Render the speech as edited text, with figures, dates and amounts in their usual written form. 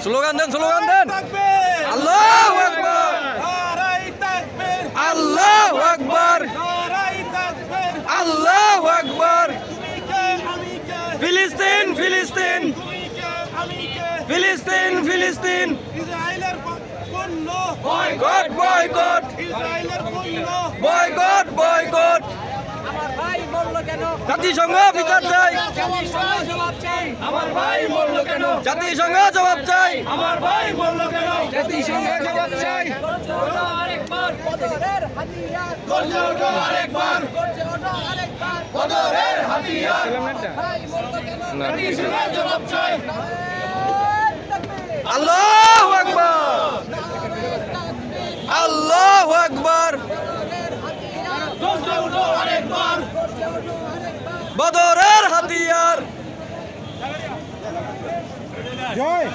Slogan দেন, slogan দেন। আল্লাহু আকবার, আল্লাহু আকবার, আল্লাহু আকবার। ফিলিস্তিন, ফিলিস্তিন, ফিলিস্তিন, ফিলিস্তিন। Boycott, boycott, boycott, boycott. জাতিসংঘ বিচার চাই, আমার ভাই বললো কেন? জাতিসংঘ জবাব চাই, আমার ভাই বললো কেন? জাতিসংঘ জবাব চাই। গর্জে ওঠো আরেকবার, বদরের হাতিয়ার। জাতিসংঘের জবাব চাই। আল্লাহু আকবার, আল্লাহু আকবার। গর্জে ওঠো আরেকবার, বদরের হাতিয়ার। জয়